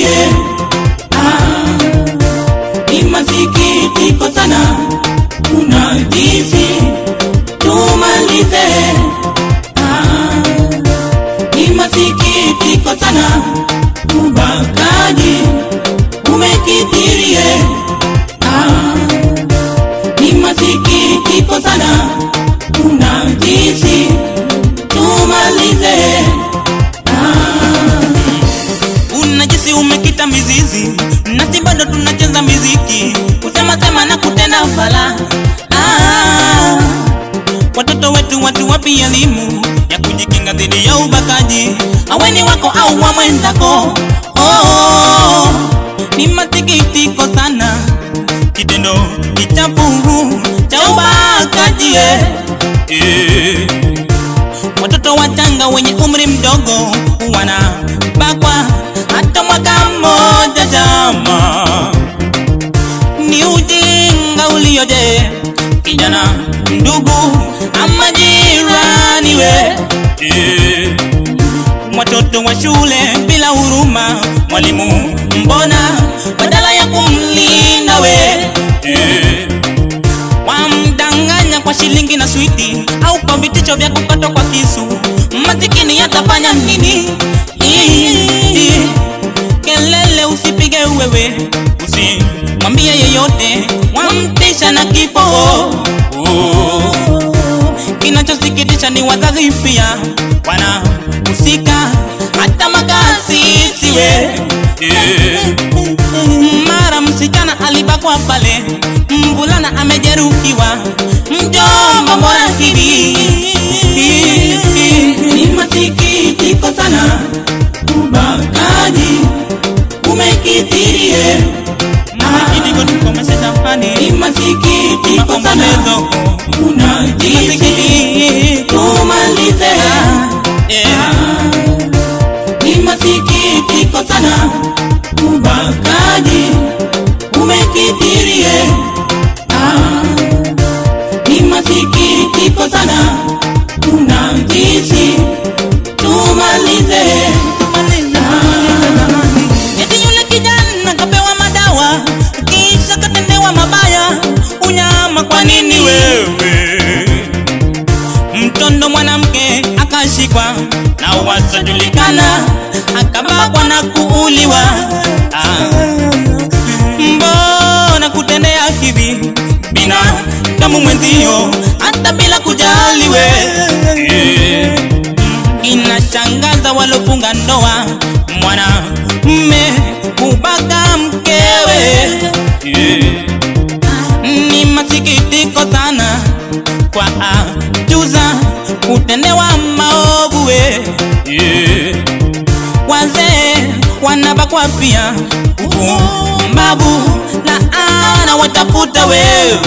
nikitirie. Ni masikitiko sana, unajisi tumalize. Ni masikitiko sana, ubakaji umekitirie. Ni masikitiko sana, unajisi tumalize. Unajisi umekita mizizi, nasi bado tunacheza miziki, kusema sema na kutenda fala. Watoto wetu watu wapi elimu ya kujikinga dhidi ya ubakaji, aweni wako au wa mwenzako. Ni masikitiko sana, kitendo kichafu cha ubakaji. Watoto wachanga wenye umri mdogo wanabakwa hata mwaka mmoja. Jama, ni ujinga ulioje, kijana, ndugu ama jirani we. Watoto wa shule bila huruma, mwalimu mbona badala ya kumlinda we, wamdanganya kwa shilingi na switi au kwa vitisho vya kukatwa kwa kisu. Masikini yatafanya nini? Kelele usipige wewe, usimwambie yeyote, wamtisha na kifo. Kinachosikitisha ni wazazi pia wanahusika, hata makasisi we. Mara msichana alibakwa pale, mvulana amejeruhiwa, mjomba mbona hivi? Ni masikitiko sana, ubakaji umekitirie. Ni masikitiko sana, unajisi tumalize. Ni masikitiko sana, ubakaji umekitirie. Ni masikitiko sana, unajisi tumalize. Eti yule kijana kapewa madawa, kisha katendewa mabaya. Unyama kwa nini wewe? Mtondo mwanamke akashikwa na wasajulikana, akabakwa na kuuliwa. Mbona kutendea hivi binadamu mwenzio, hata bila kujali we? Inashangaza walofunga ndoa, mwanamume kubaka mkewe. Ni masikitiko sana kwa ajuza kutendewa maovu we. Wazee wanabakwa pia, mbavu na ana watafuta wewe.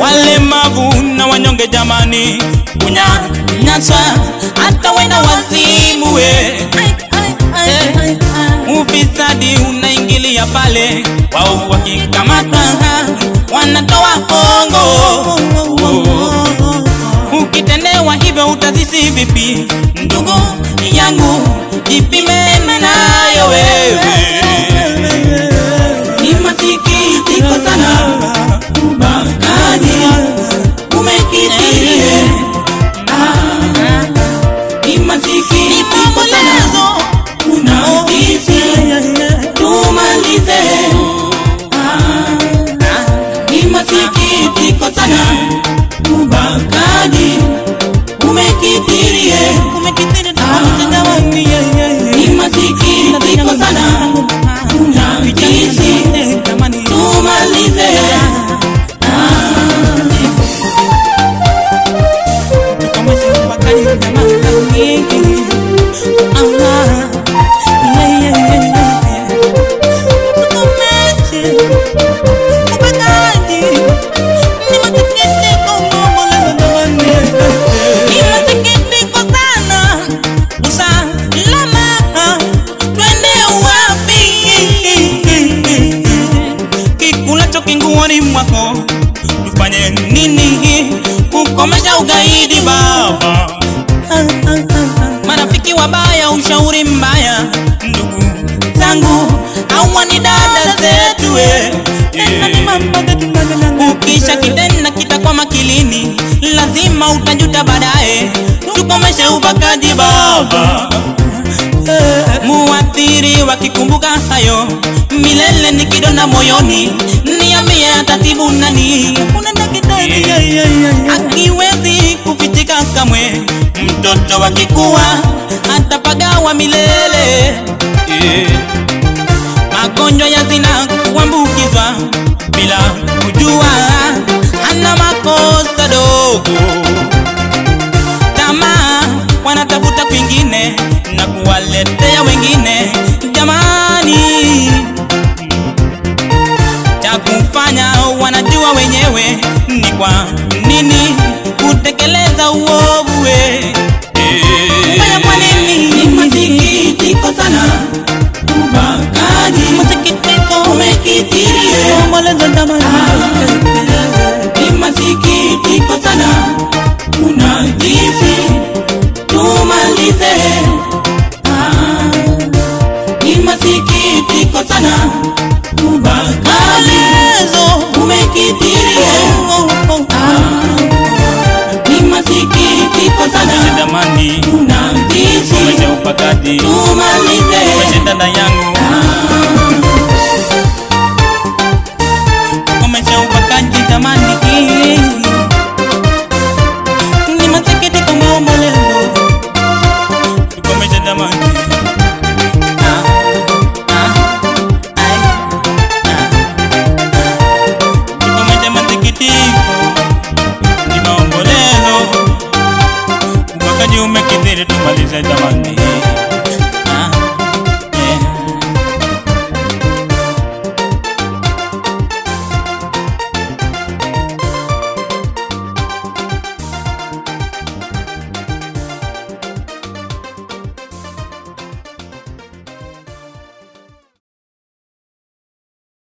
Walemavu na wanyonge jamani, kunyanyaswa hata wenda wazimu we. Ufisadi unaingilia pale, wao wakikamata wanatoa hongo. Ukitendewa hivyo utazisi vipi? Ndugu yangu, jipime nayo wewe. Ni masikitiko sana, ubakaji umekitirie. Ni masikitiko sana, unajisi tumalize. Ni masikitiko sana, ubakaji umekitirie. Ni masikitiko sana, unajisi tumalize. Tufanye nini kukomesha ugaidi baba? Marafiki wabaya, ushauri mbaya, ndugu zangu hawa ni dada zetu ukisha kitenda kitakuwa makilini lazima utajuta baadaye. Tukomeshe ubakaji baba. Muathiri wakikumbuka hayo milele ni kidonda moyoni. Niambie atatibu nani? Akiwezi kufichika kamwe. Mtoto wakikuwa atapagawa milele. Magonjwa ya zina kuambukizwa bila kujua, hana makosa dogo. Tamaa wanatafuta kwingine na kuwaletea wengine. Jamani, cha kufanya wanajua wenyewe. Ni kwa nini kutekeleza uovu kwa nini? Ni masikitiko sana ubakaji, masikitiko umekithiri ni masikitiko sana unajisi. Tumalize ni masikitiko sana ubakaji umekithiri ni masikitiko sana unajisi. Tumalize umeshetana yangu kumesha ubakaji zamani. Ni masikitiko maombolezo kumesha zamani. Kumesha masikitiko ni maombolezo ubakaji umekithiri. Tumalize zamani.